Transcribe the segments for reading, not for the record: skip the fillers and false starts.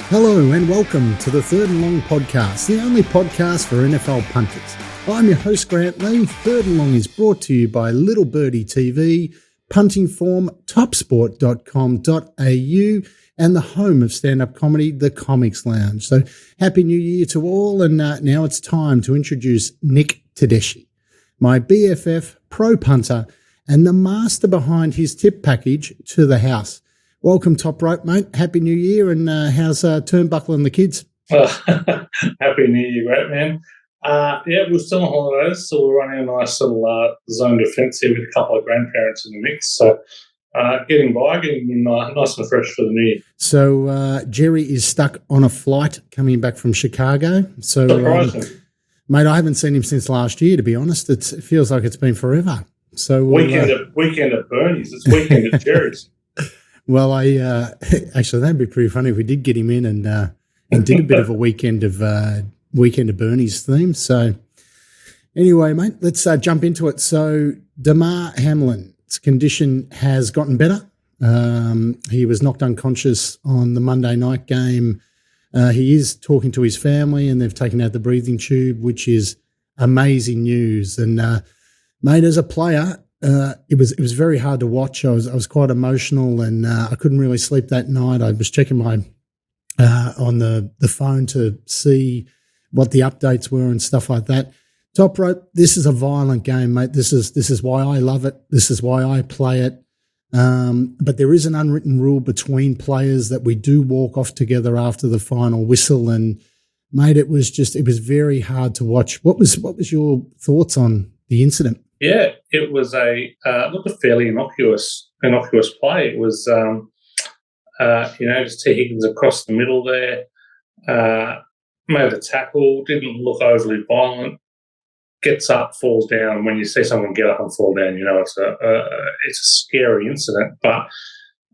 Hello and welcome to the Third and Long podcast, the only podcast for NFL punters. I'm your host Grant Lee. Third and Long is brought to you by Little Birdie TV, punting form, topsport.com.au, and the home of stand-up comedy, The Comics Lounge. So happy New Year to all, and now it's time to introduce Nick Tedeschi, my BFF, pro punter, and the master behind his tip package to the house. Welcome, Toprope, mate. Happy New Year, and how's Turnbuckle and the kids? Happy New Year, great man. We're still on holidays, so we're running a nice little zone defence here with a couple of grandparents in the mix. So getting in nice and fresh for the new year. So Jerry is stuck on a flight coming back from Chicago. So, mate, I haven't seen him since last year, to be honest. It feels like it's been forever. So weekend at Bernie's. It's weekend at Jerry's. Well, actually, that'd be pretty funny if we did get him in and did a bit of a weekend of Bernie's theme. So, anyway, mate, let's jump into it. So, Damar Hamlin's condition has gotten better. He was knocked unconscious on the Monday night game. He is talking to his family, and they've taken out the breathing tube, which is amazing news. And, mate, as a player, it was very hard to watch. I was quite emotional, and I couldn't really sleep that night. I was checking my on the phone to see what the updates were and stuff like that. Toprope, this is a violent game, mate. This is why I love it. This is why I play it. But there is an unwritten rule between players that we do walk off together after the final whistle. And mate, it was very hard to watch. What was your thoughts on the incident? Yeah, it was a fairly innocuous play. It was, just T. Higgins across the middle there, made a tackle, didn't look overly violent, gets up, falls down. When you see someone get up and fall down, you know it's a scary incident. But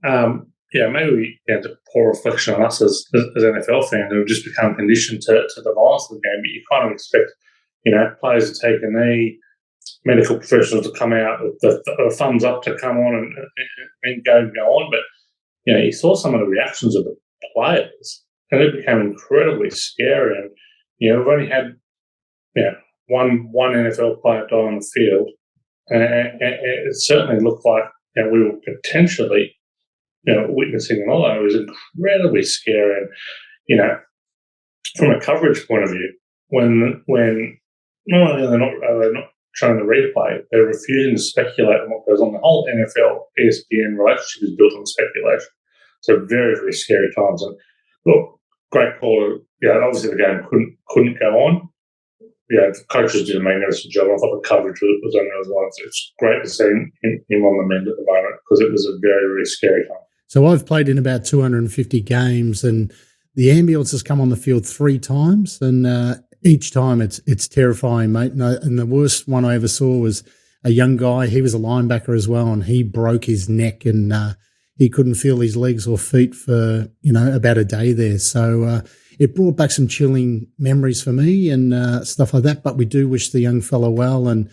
maybe a poor reflection on us as NFL fans who have just become conditioned to the violence of the game. But you kind of expect, players to take a knee, medical professionals to come out with the thumbs up to come on and go on. But, you saw some of the reactions of the players and it became incredibly scary. And, we've only had, one NFL player die on the field. And it certainly looked like we were potentially, witnessing another. It was incredibly scary. And, from a coverage point of view, when not only are they not showing the replay, they're refusing to speculate on what goes on. The whole NFL ESPN relationship is built on speculation. So very, very scary times. And look, great call. Obviously the game couldn't go on. The coaches did a magnificent job. I thought the coverage was unreal as well. It's great to see him on the mend at the moment because it was a very, very scary time. So I've played in about 250 games, and the ambulance has come on the field 3 times, and each time it's terrifying, mate. And the worst one I ever saw was a young guy. He was a linebacker as well, and he broke his neck, and he couldn't feel his legs or feet for about a day there. So it brought back some chilling memories for me and stuff like that. But we do wish the young fella well, and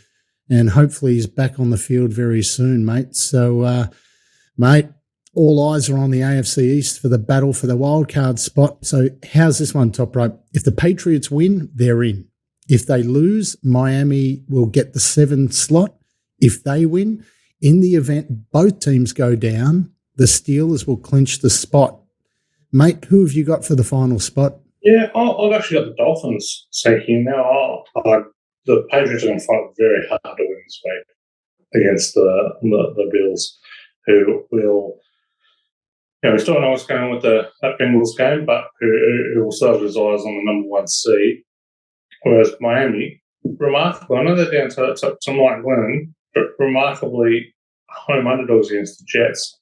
hopefully he's back on the field very soon, mate. So, mate, all eyes are on the AFC East for the battle for the wildcard spot. So how's this one, Toprope? If the Patriots win, they're in. If they lose, Miami will get the 7th slot. If they win, in the event both teams go down, the Steelers will clinch the spot. Mate, who have you got for the final spot? Yeah, I've actually got the Dolphins sinking now. The Patriots are going to find it very hard to win this week against the Bills, who will... we still don't know what's going on with that Bengals game, but who will still have his eyes on the number 1 seed. Whereas Miami, remarkably, I know they're down to Mike Glennon, but remarkably home underdogs against the Jets.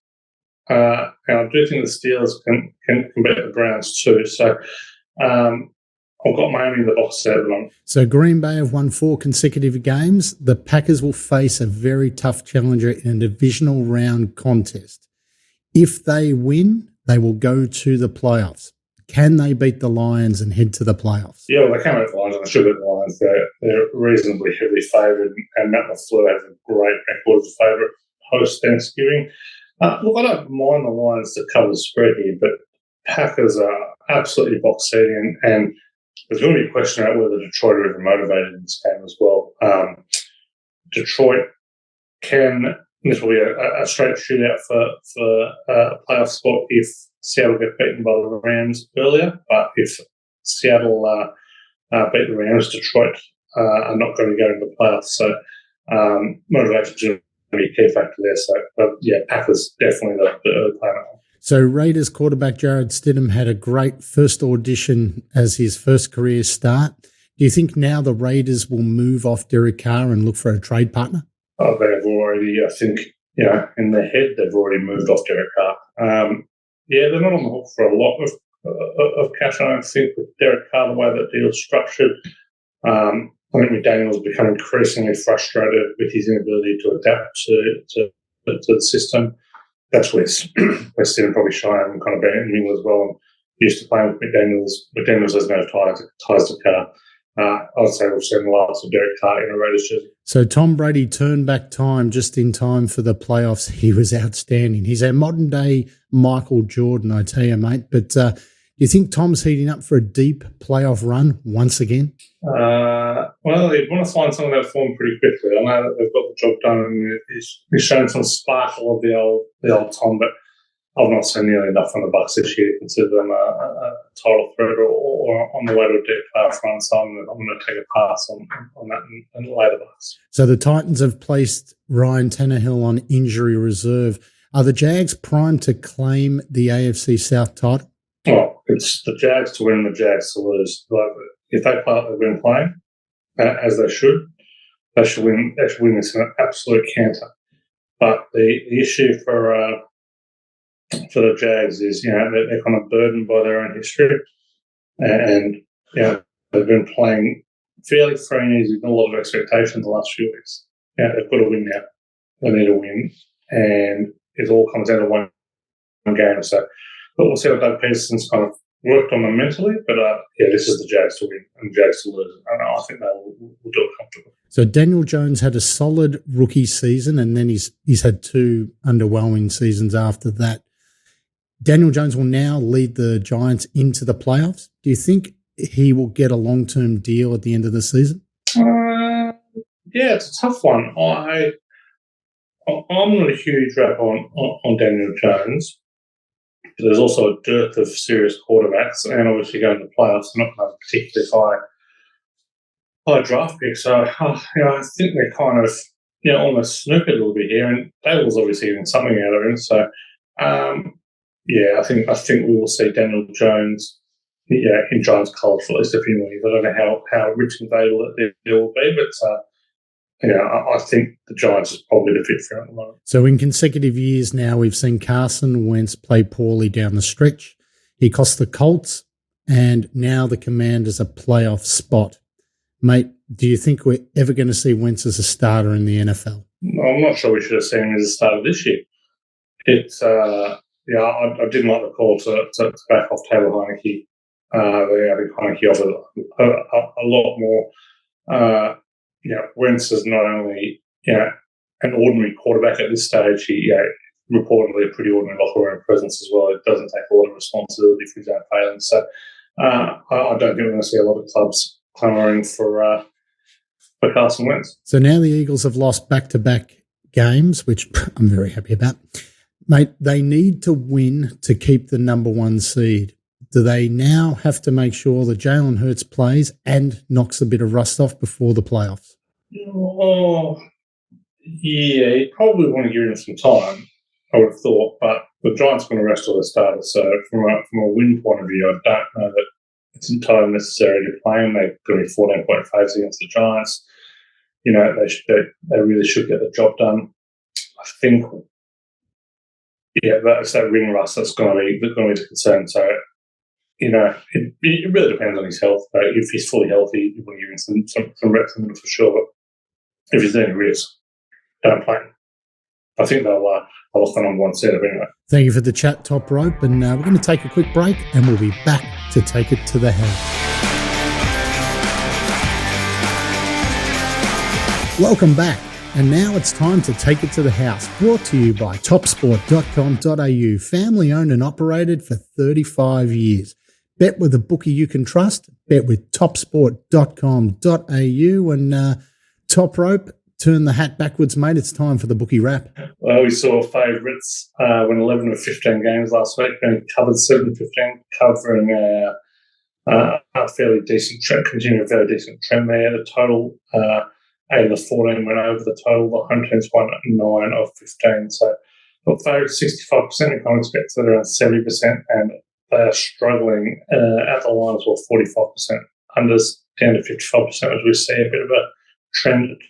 And I do think the Steelers can beat the Browns too. So I've got Miami in the box set at the moment. So Green Bay have won 4 consecutive games. The Packers will face a very tough challenger in a divisional round contest. If they win, they will go to the playoffs. Can they beat the Lions and head to the playoffs? Yeah, well, they can beat the Lions, and they should beat the Lions. They're reasonably heavily favoured, and Matt LaFleur has a great record as a favourite post-Thanksgiving. Look, I don't mind the Lions to cover the spread here, but Packers are absolutely box seating, and there's going to be a question about whether Detroit are even motivated in this game as well. Detroit this will be a straight shootout for a playoff spot if Seattle get beaten by the Rams earlier, but if Seattle beat the Rams, Detroit are not going to go into the playoffs. So motivation is going to be a key factor there. So, Packers definitely the early player. So Raiders quarterback Jarrett Stidham had a great first audition as his first career start. Do you think now the Raiders will move off Derek Carr and look for a trade partner? Oh, they've already, I think, in their head, they've already moved off Derek Carr. They're not on the hook for a lot of cash, I don't think, with Derek Carr, the way that deal's structured. I think McDaniel's become increasingly frustrated with his inability to adapt to the system. That's where Stidham probably shine and kind of been in England as well. And used to playing with McDaniel's. McDaniel's has no ties to Carr. I would say we've seen the last of Derek Carr in a Raiders jersey. So Tom Brady turned back time just in time for the playoffs. He was outstanding. He's our modern-day Michael Jordan, I tell you, mate. But do you think Tom's heating up for a deep playoff run once again? Well, you'd want to find some of that form pretty quickly. I know that they've got the job done and he's shown some sparkle of the old Tom, but I've not seen nearly enough from the Bucs this year to consider them a title threat or on the way to a deep playoff run. So I'm going to take a pass on that and later Bucs. So the Titans have placed Ryan Tannehill on injury reserve. Are the Jags primed to claim the AFC South title? Well, it's the Jags to win, the Jags to lose. If they play like they've been playing, as they should win. They should win this in an absolute canter. But the issue for the Jags is, they're kind of burdened by their own history, and they've been playing fairly free and easy with a lot of expectations the last few weeks. They've got to win now. They need to win, and it all comes down to one game. So, but we'll see how Doug Peterson's kind of worked on them mentally, but this is the Jags to win and the Jags to lose. I think they will do it comfortably. So Daniel Jones had a solid rookie season, and then he's had two underwhelming seasons after that. Daniel Jones will now lead the Giants into the playoffs. Do you think he will get a long-term deal at the end of the season? It's a tough one. I'm not a huge rap on Daniel Jones. There's also a dearth of serious quarterbacks, and obviously going to the playoffs, they're not going to have particularly high draft picks. So, I think they're kind of, almost snookered a little bit here, and Dable's obviously getting something out of him. So, I think we will see Daniel Jones, in Giants colours for at least a few more years. I don't know how rich and valuable that deal will be, but I think the Giants is probably the fit for him at the moment. So in consecutive years now, we've seen Carson Wentz play poorly down the stretch. He cost the Colts, and now the Commanders a playoff spot. Mate, do you think we're ever going to see Wentz as a starter in the NFL? I'm not sure we should have seen him as a starter this year. It's I didn't like the call to back off Taylor Heineke. I think Heineke offered a lot more. Wentz is not only an ordinary quarterback at this stage. He reportedly a pretty ordinary locker room presence as well. It doesn't take a lot of responsibility for his own failings. So I don't think we're going to see a lot of clubs clamouring for Carson Wentz. So now the Eagles have lost back-to-back games, which I'm very happy about. Mate, they need to win to keep the number one seed. Do they now have to make sure that Jalen Hurts plays and knocks a bit of rust off before the playoffs? Oh, yeah, you probably want to give him some time, I would have thought, but the Giants are going to rest all their starters. So from a win point of view, I don't know that it's entirely necessary to play them. They're going to be 14-point favourites against the Giants. They really should get the job done. I think, that's that ring rust that's going to be the concern. So, it really depends on his health. If he's fully healthy, you want to give him some reps in the middle for sure. But if he's any risk, don't play him. I think they'll lock the number one setup anyway. Thank you for the chat, Toprope, and we're going to take a quick break, and we'll be back to take it to the house. Welcome back. And now it's time to take it to the house. Brought to you by topsport.com.au. Family owned and operated for 35 years. Bet with a bookie you can trust. Bet with topsport.com.au. And Toprope, turn the hat backwards, mate. It's time for the bookie wrap. Well, we saw favourites win 11 of 15 games last week, and covered 7 of 15, covering a fairly decent trend, continuing a very decent trend there. The total, 8 of the 14 went over the total. The home teams won 9 of 15. So, favourites 65%, we can't expect that around 70%, and they are struggling at the line as well, 45%. Unders down to 55%, as we see a bit of a trend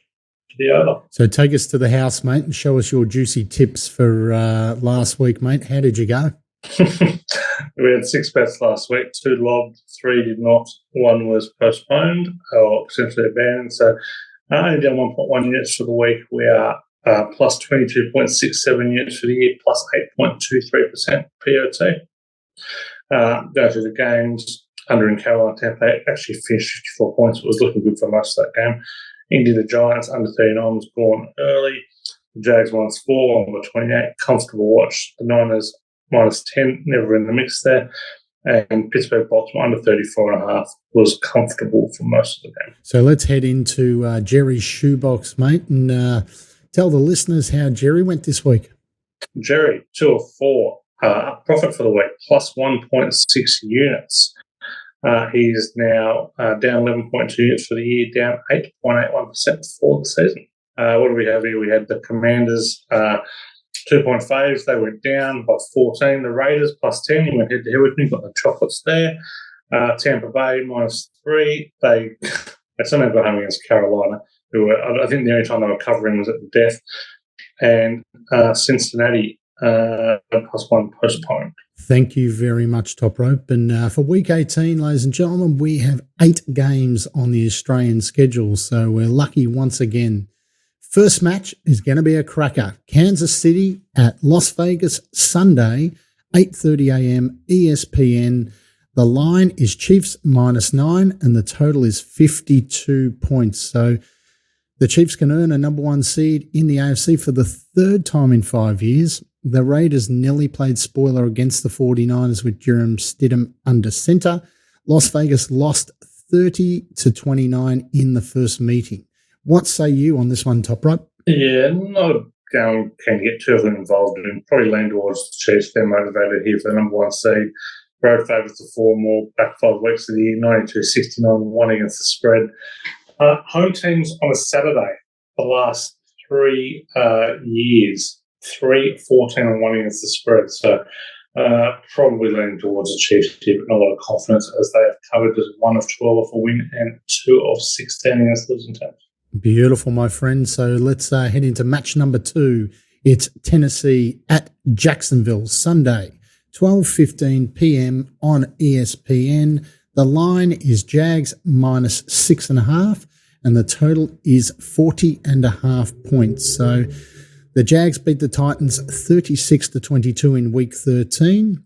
to the over. So take us to the house, mate, and show us your juicy tips for last week, mate. How did you go? We had 6 bets last week, 2 lobbed, 3 did not, 1 was postponed or potentially abandoned. So only down 1.1 units for the week. We are plus 22.67 units for the year, plus 8.23% POT. Go to the games. Under in Carolina, Tampa actually finished 54 points. It was looking good for most of that game. Indy, the Giants, under 39 was gone early. The Jags -4, under 28. Comfortable watch. The Niners -10, never in the mix there. And Pittsburgh, Baltimore, under 34.5 was comfortable for most of the game. So let's head into Jerry's shoebox, mate, and tell the listeners how Jerry went this week. Jerry, 2 of 4. Profit for the week, plus 1.6 units. He's now down 11.2 units for the year, down 8.81% for the season. What do we have here? We had the Commanders, 2.5s. They went down by 14. The Raiders, plus 10. You went head-to-head with me. Got the chocolates there. Tampa Bay, -3. They somehow got home against Carolina, who were, I think the only time they were covering was at the death. And Cincinnati, +1 postponed. Thank you very much, Toprope. And for week 18, ladies and gentlemen, we have 8 games on the Australian schedule, so we're lucky once again. First match is going to be a cracker. Kansas City at Las Vegas, Sunday, 8:30 a.m. ESPN. The line is Chiefs -9, and the total is 52 points. So the Chiefs can earn a number 1 seed in the AFC for the 3rd time in 5 years. The Raiders nearly played spoiler against the 49ers with Jerome Stidham under centre. Las Vegas lost 30-29 in the first meeting. What say you on this one, Toprope? Yeah, not going to get too involved in. Probably lean towards the Chiefs. They're motivated here for the number 1 seed. Road favourites of 4 more, back 5 weeks of the year, 92-69, 1 against the spread. Home teams on a Saturday, the last 3 years, 3-14-1 against the spread. So probably leaning towards the Chiefs here, but not a lot of confidence as they have covered as 1 of 12 off a win and 2 of 16 against losing teams. Beautiful, my friend. So let's head into match number 2. It's Tennessee at Jacksonville, Sunday, 12:15 p.m. on ESPN. The line is Jags -6.5, and the total is 40.5 points. So the Jags beat the Titans 36-22 in Week 13,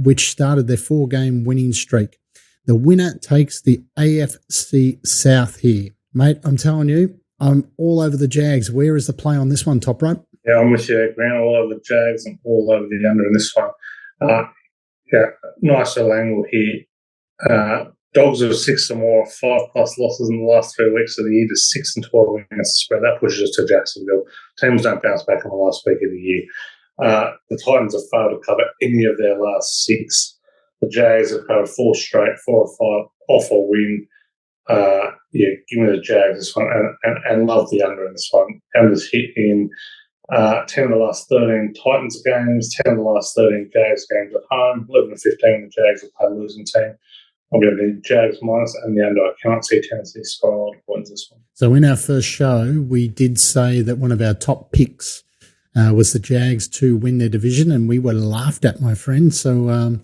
which started their 4-game winning streak. The winner takes the AFC South here. Mate, I'm telling you, I'm all over the Jags. Where is the play on this one, Toprope? Yeah, I'm with you, Grant. All over the Jags and all over the under in this one. Nice little angle here. Dogs of 6 or more, 5+ losses in the last 3 weeks of the year to 6-12 against the spread. That pushes us to Jacksonville. Teams don't bounce back on the last week of the year. The Titans have failed to cover any of their last 6. The Jags have covered 4 straight, 4 or 5 off a win. Give me the Jags this one and love the under in this one. Under's hit in 10 of the last 13 Titans games, 10 of the last 13 Jags games at home, 11 of 15 the Jags have played a losing team. I'm going to be Jags minus and the under. I cannot see Tennessee scoring a lot of points this one. So in our first show, we did say that one of our top picks was the Jags to win their division, and we were laughed at, my friend. So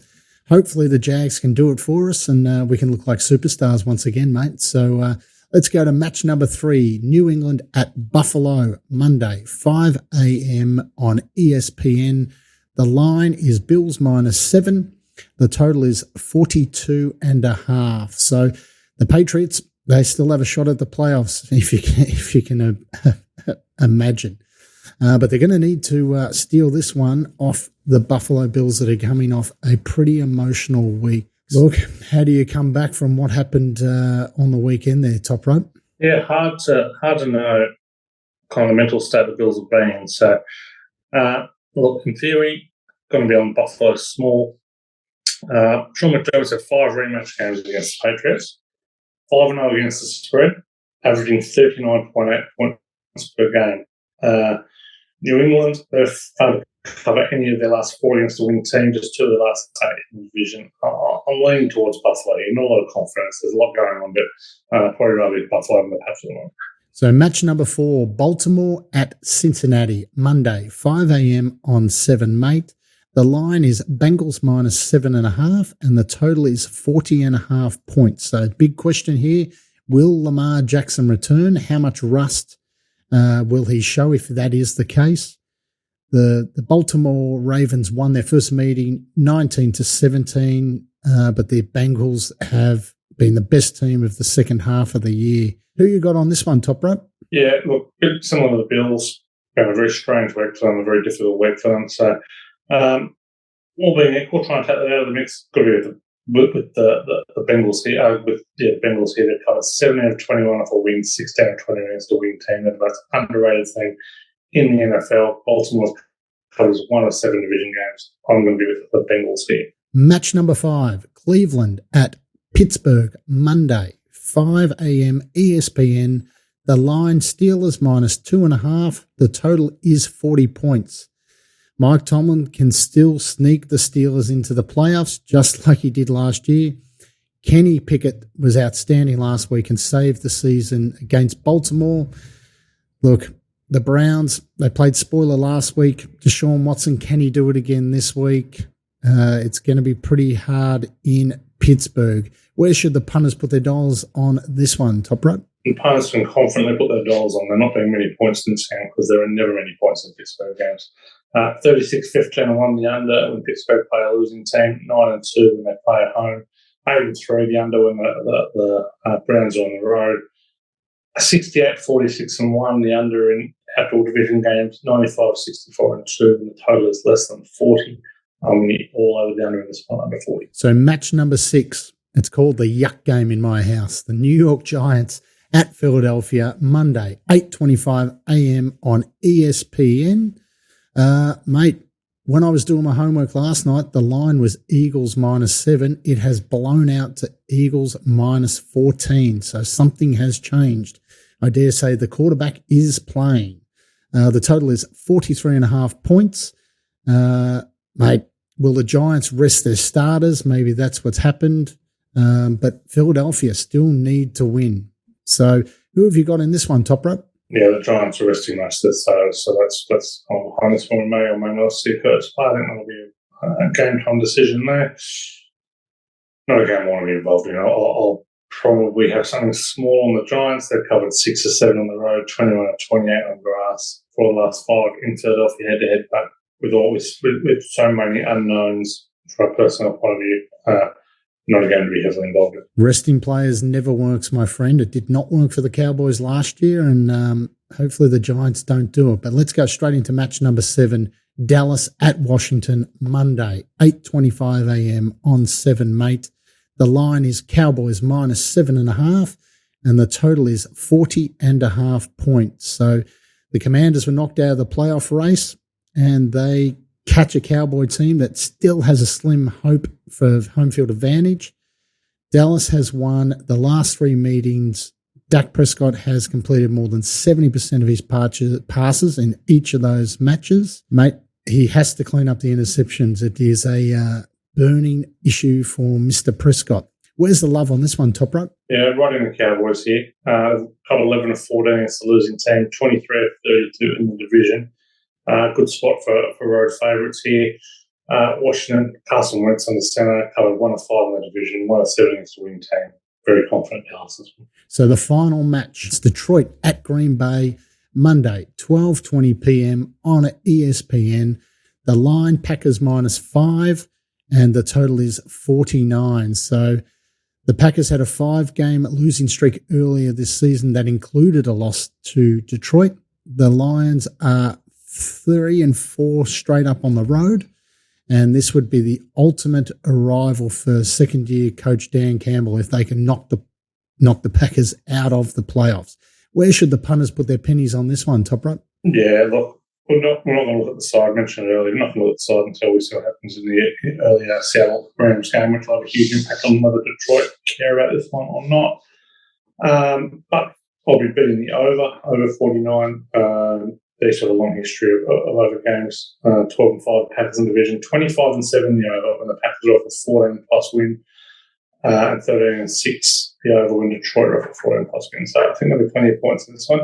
hopefully the Jags can do it for us, and we can look like superstars once again, mate. So let's go to match number 3, New England at Buffalo, Monday, 5 a.m. on ESPN. The line is Bills -7. The total is 42.5. So the Patriots, they still have a shot at the playoffs if you can imagine. But they're going to need to steal this one off the Buffalo Bills that are coming off a pretty emotional week. Look, how do you come back from what happened on the weekend there, Toprope? Yeah, hard to know kind of the mental state the Bills have been in. So, look, in theory, going to be on Buffalo small. Sean McDermott's had 5 rematch games against the Patriots, 5-0 against the spread, averaging 39.8 points per game. New England, they've failed to cover any of their last 4 against the winning team, just 2 of the last 8 in the division. I'm leaning towards Buffalo. Not a lot of confidence. There's a lot going on, but probably rather be Buffalo than the Patriots. So match number 4, Baltimore at Cincinnati, Monday, 5 a.m. on 7 Mate. The line is Bengals minus 7.5, and the total is 40.5 points. So big question here, will Lamar Jackson return? How much rust will he show if that is the case? The Baltimore Ravens won their first meeting 19-17, but the Bengals have been the best team of the second half of the year. Who you got on this one, Toprope? Yeah, look, a bit similar to the Bills. Been a very strange week for them, a very difficult week for them. So, all being equal, trying to take that out of the mix. Got to be with the Bengals here. Bengals here, they've covered 7 out of 21 off a win, 16 out of 20 against a win team. They're the most underrated thing in the NFL. Baltimore covers 1 of 7 division games. I'm going to be with the Bengals here. Match number 5, Cleveland at Pittsburgh, Monday, 5 a.m. ESPN. The line, Steelers minus 2.5. The total is 40 points. Mike Tomlin can still sneak the Steelers into the playoffs just like he did last year. Kenny Pickett was outstanding last week and saved the season against Baltimore. Look, the Browns, they played spoiler last week. Deshaun Watson, can he do it again this week? It's going to be pretty hard in Pittsburgh. Where should the punters put their dollars on this one, Toprope? The punters can confidently put their dollars on. They're not being many points in this game because there are never many points in Pittsburgh games. 36-15-1 the under when Pittsburgh play a losing team, 9-2 when they play at home, 8-3 the under when the Browns are on the road, 68-46-1 the under in outdoor division games, 95-64-2 when the total is less than 40. All over the under in this one, under 40. So match number 6, it's called the yuck game in my house. The New York Giants at Philadelphia, Monday, 8:25 a.m. on ESPN. Mate, when I was doing my homework last night, the line was Eagles minus 7. It has blown out to Eagles minus 14. So something has changed. I dare say the quarterback is playing. The total is 43.5 points. Mate, will the Giants rest their starters? Maybe that's what's happened. But Philadelphia still need to win. So who have you got in this one, Toprope? Yeah, the Giants are resting most of their starters, so that's behind this one. May or may not see Kurt's play. I think that'll be a game time decision there. Not a game I want to be involved in. I'll probably have something small on the Giants. They've covered 6 or 7 on the road, 21 or 28 on grass for the last 5 in Philadelphia head-to-head. But with so many unknowns from a personal point of view, not going to be heavily involved in. Resting players never works, my friend. It did not work for the Cowboys last year, and hopefully the Giants don't do it. But let's go straight into match number 7, Dallas at Washington, Monday, 8:25 a.m. on 7 Mate. The line is Cowboys minus 7.5, and the total is 40.5 points. So the Commanders were knocked out of the playoff race, and they catch a Cowboy team that still has a slim hope for home field advantage. Dallas has won the last 3 meetings. Dak Prescott has completed more than 70% of his passes in each of those matches. Mate, he has to clean up the interceptions. It is a burning issue for Mr. Prescott. Where's the love on this one, Toprope? Yeah, right in the Cowboys here. Got 11 of 14 against the losing team, 23 of 32 in the division. Good spot for road favourites here. Washington, Carson Wentz on the centre, covered 1 of 5 in the division, 1 of 7 against the winning team. Very confident Dallas this one. So the final match is Detroit at Green Bay, Monday, 12:20 p.m. on ESPN. The line, Packers minus 5, and the total is 49. So the Packers had a 5-game losing streak earlier this season that included a loss to Detroit. the Lions are 3-4 straight up on the road, and this would be the ultimate arrival for second-year coach Dan Campbell if they can knock the Packers out of the playoffs. Where should the punters put their pennies on this one, Toprope? Yeah, look, we're not going to look at the side. I mentioned it earlier. We're not going to look at the side until we see what happens in the early Seattle Rams game, which will have a huge impact on whether Detroit care about this one or not. But I'll be betting the over 49. These sort of long history of over games. 12-5 Packers in division, 25-7 the over when the Packers are off a 14+ win, and 13-6 the over when Detroit are off a 14+ win. So I think there'll be plenty of points in this one.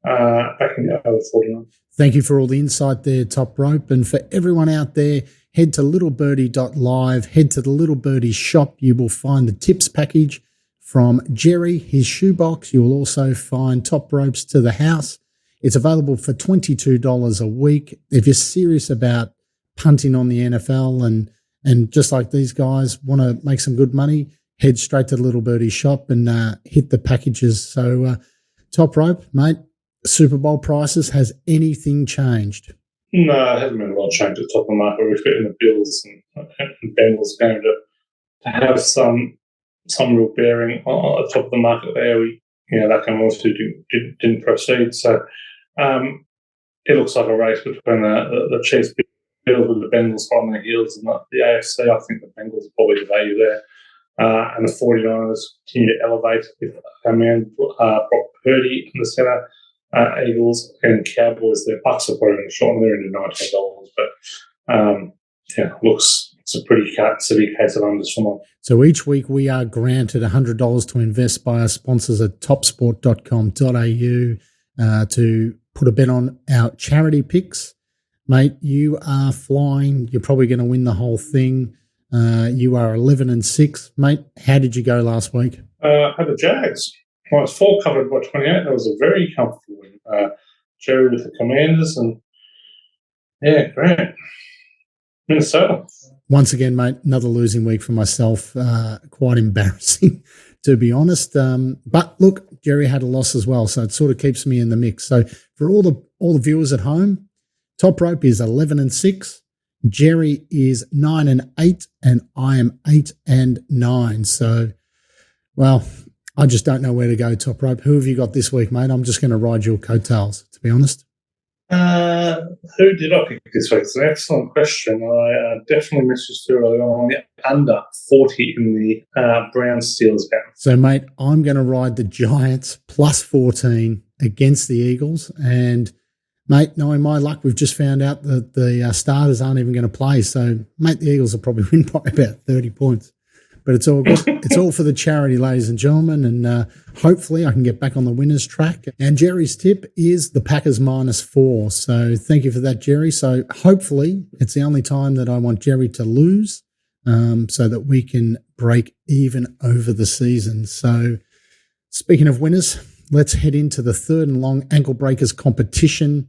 Back in the over 49. Thank you for all the insight there, Toprope. And for everyone out there, head to littlebirdie.live, head to the Little Birdie shop. You will find the tips package from Jerry, his shoebox. You will also find Topropes to the house. It's available for $22 a week. If you're serious about punting on the NFL and just like these guys want to make some good money, head straight to the Little Birdie shop and hit the packages. So, Toprope, mate, Super Bowl prices, has anything changed? No, it hasn't been a lot of change at the top of the market. We're expecting the Bills and Bengals going to have some real bearing on the top of the market there. That game also didn't proceed. So it looks like a race between the Chiefs, Bills with the Bengals on their heels, and the AFC. I think the Bengals are probably the value there. And the 49ers continue to elevate with Brock Purdy in the centre. Eagles and Cowboys, their Bucks are probably in the short, they're into $19. But looks it's a pretty severe case of unders for mine. So each week we are granted $100 to invest by our sponsors at topsport.com.au to put a bet on our charity picks. Mate, you are flying. You're probably going to win the whole thing. You are 11-6. Mate, how did you go last week? I had the Jags. Well, it's 4 covered by 28. That was a very comfortable win. Jerry with the Commanders and, great. Minnesota. Once again, mate, another losing week for myself. Quite embarrassing, to be honest. But look, Jerry had a loss as well, so it sort of keeps me in the mix. So for all the viewers at home, Toprope is 11-6. Jerry is 9-8, and I am 8-9. So, well, I just don't know where to go, Toprope. Who have you got this week, mate? I'm just going to ride your coattails, to be honest. Who did I pick this week? It's an excellent question. I definitely messaged you earlier on the under 40 in the Browns-Steelers game. So, mate, I'm going to ride the Giants plus 14 against the Eagles. And, mate, knowing my luck, we've just found out that the starters aren't even going to play. So, mate, the Eagles will probably win by about 30 points. But it's all good. It's all for the charity, ladies and gentlemen, and hopefully I can get back on the winner's track. And Jerry's tip is the Packers -4. So thank you for that, Jerry. So hopefully it's the only time that I want Jerry to lose so that we can break even over the season. So speaking of winners, let's head into the third and long ankle breakers competition.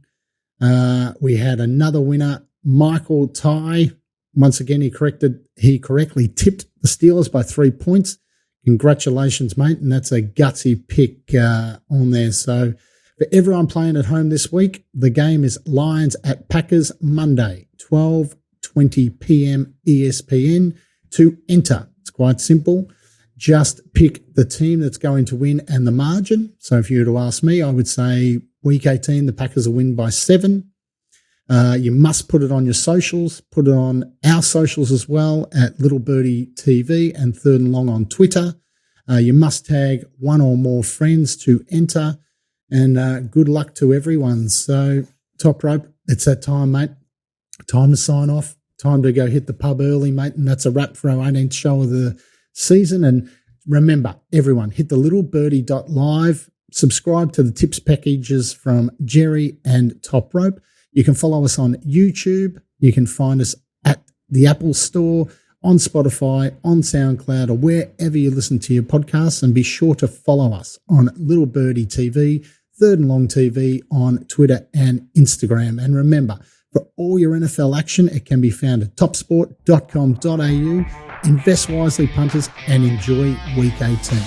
We had another winner, Michael Ty. Once again, he correctly tipped the Steelers by 3 points. Congratulations, mate. And that's a gutsy pick on there. So for everyone playing at home this week, the game is Lions at Packers Monday, 12:20 p.m. ESPN. To enter, it's quite simple. Just pick the team that's going to win and the margin. So if you were to ask me, I would say week 18, the Packers will win by 7. You must put it on your socials, put it on our socials as well at Little Birdie TV and Third and Long on Twitter. You must tag one or more friends to enter, and good luck to everyone. So, Toprope, it's that time, mate. Time to sign off. Time to go hit the pub early, mate, and that's a wrap for our 18th show of the season. And remember, everyone, hit the littlebirdie.live, subscribe to the tips packages from Jerry and Toprope. You can follow us on YouTube. You can find us at the Apple Store, on Spotify, on SoundCloud, or wherever you listen to your podcasts. And be sure to follow us on Little Birdie TV, Third and Long TV on Twitter and Instagram. And remember, for all your NFL action, it can be found at topsport.com.au. Invest wisely, punters, and enjoy Week 18.